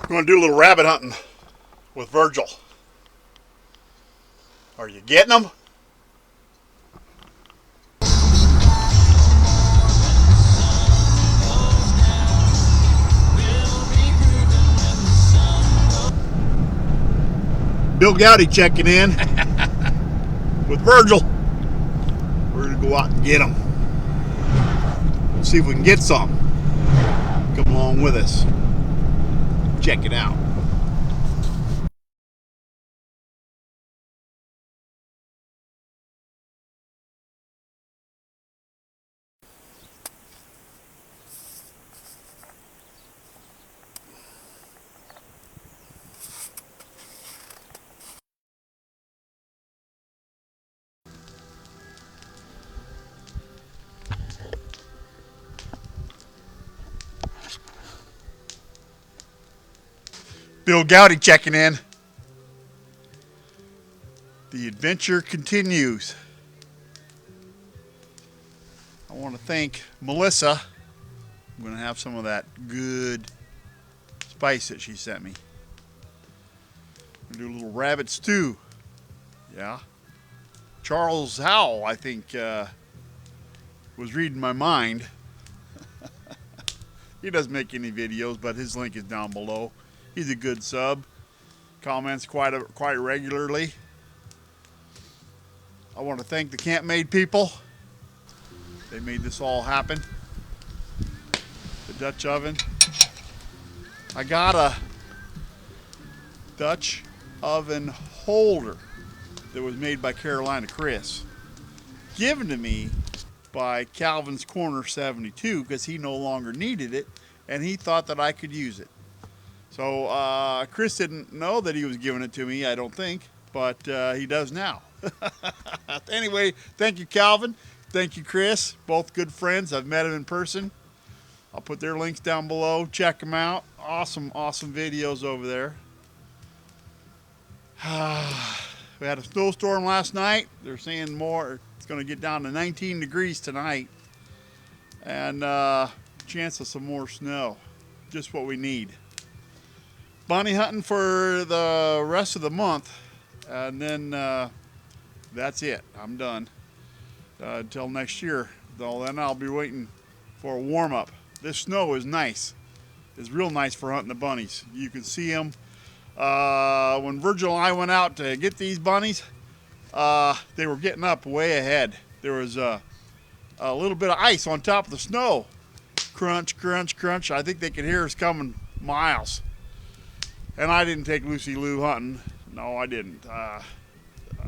I'm going to do a little rabbit hunting with Virgil. Are you getting them? Bill Goudy checking in with Virgil. We're going to go out and get them. We'll see if we can get some. Come along with us. Check it out. Bill Goudy checking in. The adventure continues. I want to thank Melissa. I'm going to have some of that good spice that she sent me. I'm going to do a little rabbit stew. Yeah. Charles Howell, I think, was reading my mind. He doesn't make any videos, but his link is down below. He's a good sub. Comments quite regularly. I want to thank the Camp Made people. They made this all happen. The Dutch oven. I got a Dutch oven holder that was made by Carolina Chris. Given to me by Calvin's Corner 72 because he no longer needed it and he thought that I could use it. So Chris didn't know that he was giving it to me, I don't think, but he does now. Anyway, thank you, Calvin. Thank you, Chris. Both good friends. I've met them in person. I'll put their links down below. Check them out. Awesome, awesome videos over there. We had a snowstorm last night. They're saying more. It's going to get down to 19 degrees tonight. And chance of some more snow. Just what we need. Bunny hunting for the rest of the month, and then that's it. I'm done until next year. Though then I'll be waiting for a warm up. This snow is nice. It's real nice for hunting the bunnies. You can see them. When Virgil and I went out to get these bunnies, they were getting up way ahead. There was a little bit of ice on top of the snow. Crunch, crunch, crunch. I think they could hear us coming miles. And I didn't take Lucy Lou hunting. No, I didn't.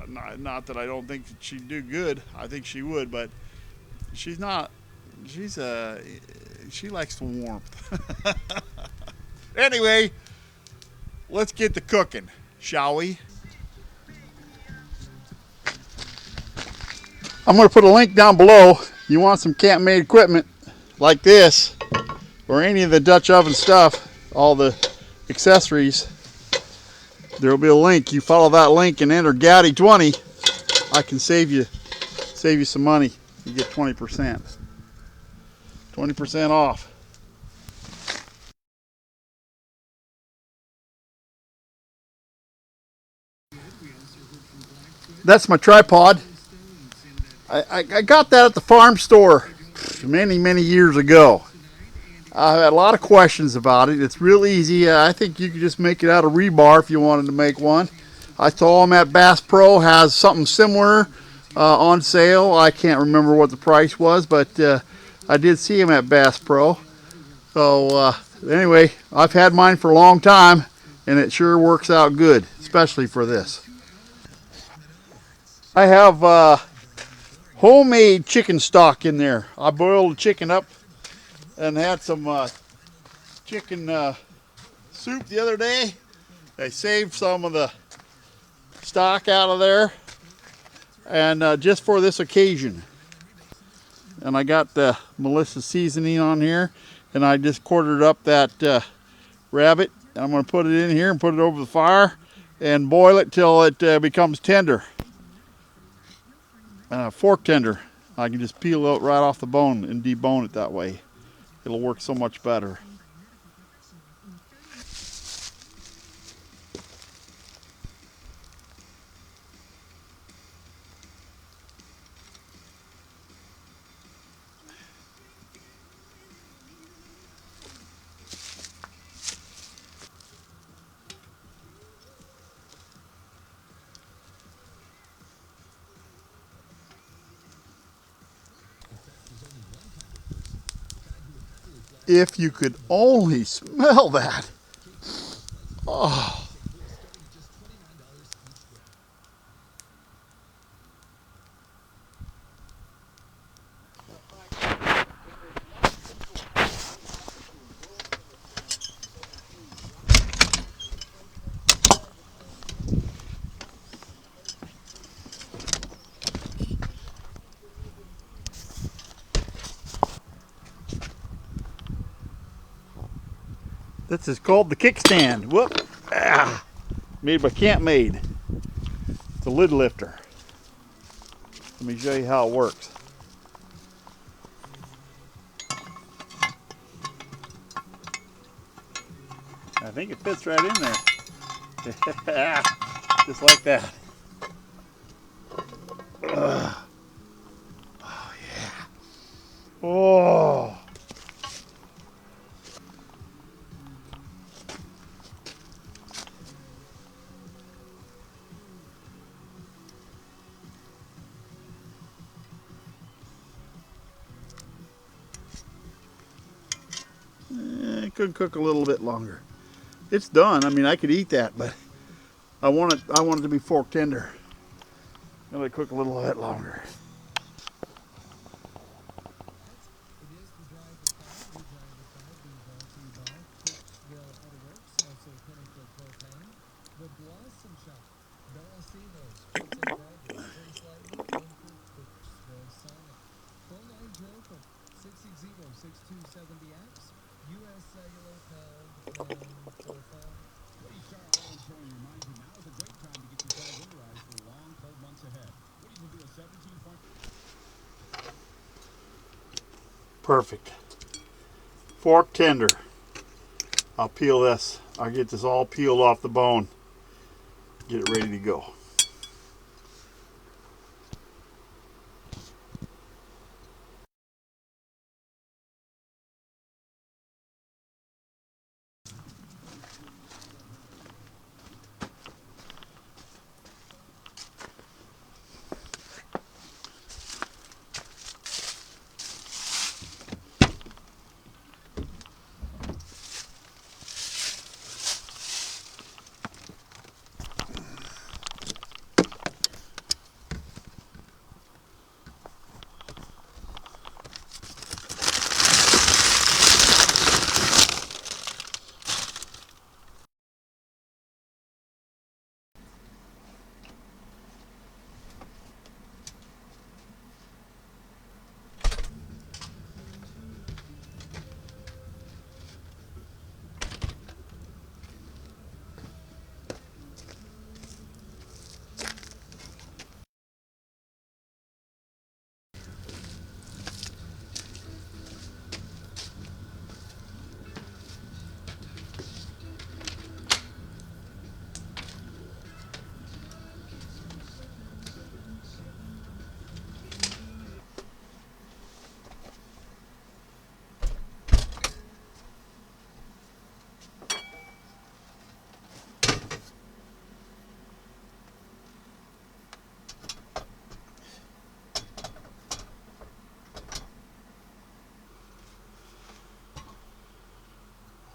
Not that I don't think that she'd do good. I think she would, but she's not. She likes the warmth. Anyway, let's get to cooking, shall we? I'm going to put a link down below. You want some camp-made equipment like this, or any of the Dutch oven stuff, all the accessories, there will be a link. You follow that link and enter Goudy20. I can save you some money. You get 20%. 20% off. That's my tripod. I got that at the farm store many years ago. I had a lot of questions about it. It's real easy. I think you could just make it out of rebar if you wanted to make one. I saw them at Bass Pro has something similar on sale. I can't remember what the price was, but I did see them at Bass Pro. So anyway, I've had mine for a long time, and it sure works out good, especially for this. I have homemade chicken stock in there. I boiled the chicken up and had some chicken soup the other day. I saved some of the stock out of there, and just for this occasion. And I got the Melissa seasoning on here, and I just quartered up that rabbit. I'm going to put it in here and put it over the fire and boil it till it becomes tender, fork tender. I can just peel it right off the bone and debone it that way. It'll work so much better. If you could only smell that. Oh. This is called the kickstand. Whoop. Ah. Made by Camp Made. It's a lid lifter. Let me show you how it works. I think it fits right in there. Just like that. Oh yeah. Oh. It could cook a little bit longer. It's done. I mean, I could eat that, but I want it to be fork tender. Let it cook a little bit longer. Perfect. Fork tender. I'll peel this. I'll get this all peeled off the bone. Get it ready to go.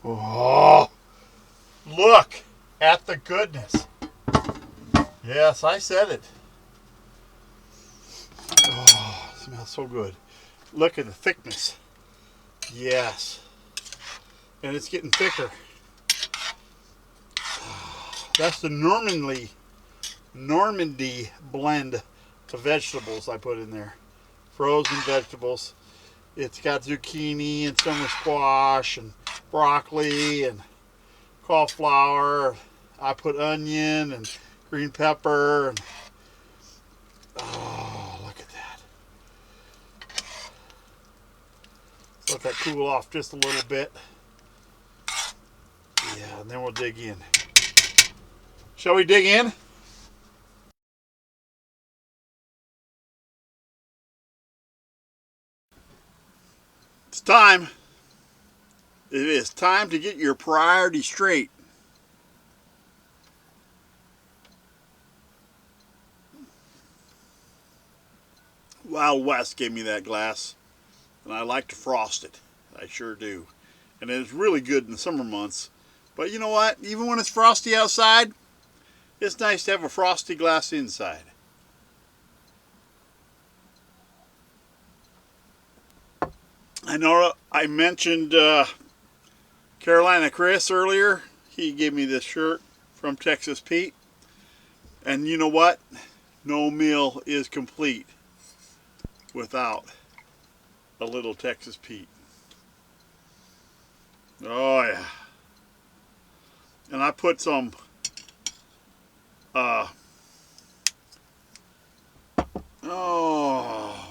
Oh, look at the goodness. Yes, I said it. Oh, it smells so good. Look at the thickness. Yes. And it's getting thicker. That's the Normandy blend of vegetables I put in there. Frozen vegetables. It's got zucchini and summer squash and broccoli and cauliflower. I put onion and green pepper. And, oh, look at that. Let that cool off just a little bit. Yeah, and then we'll dig in. Shall we dig in? It's time. It is time to get your priorities straight. Wild West gave me that glass, and I like to frost it. I sure do. and it's really good in the summer months. But you know what? Even when it's frosty outside, it's nice to have a frosty glass inside. I know I mentioned Carolina Chris earlier. He gave me this shirt from Texas Pete. And you know what? No meal is complete without a little Texas Pete. Oh yeah. And I put some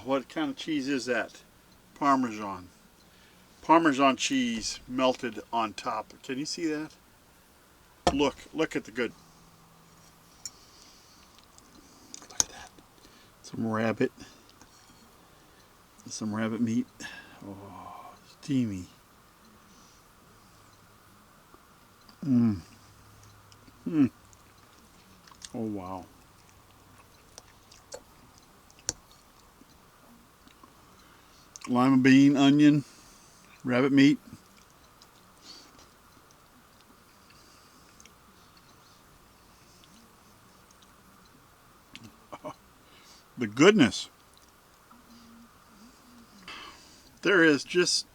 what kind of cheese is that? Parmesan. Parmesan cheese melted on top. Can you see that? Look at the good. Look at that. Some rabbit meat. Oh, steamy. Oh wow. Lima bean, onion, rabbit meat. Oh, the goodness. There is just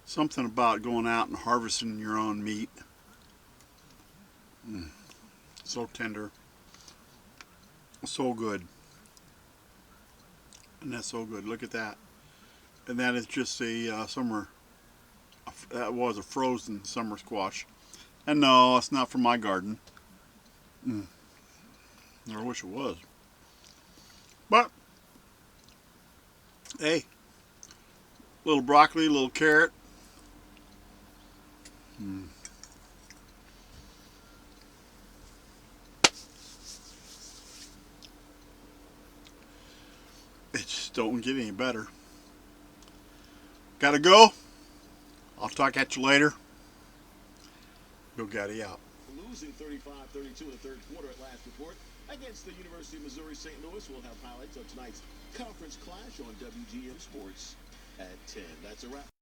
something about going out and harvesting your own meat. So tender. So good. And that's so good. Look at that. And that is just a summer, that was a frozen summer squash. And no, it's not from my garden. I wish it was. But, hey, little broccoli, little carrot. It just don't get any better. Gotta go. I'll talk at you later. Go Goudy out. Losing 35-32 in the third quarter at last report against the University of Missouri St. Louis. We'll have highlights of tonight's conference clash on WGM Sports at 10. That's a wrap.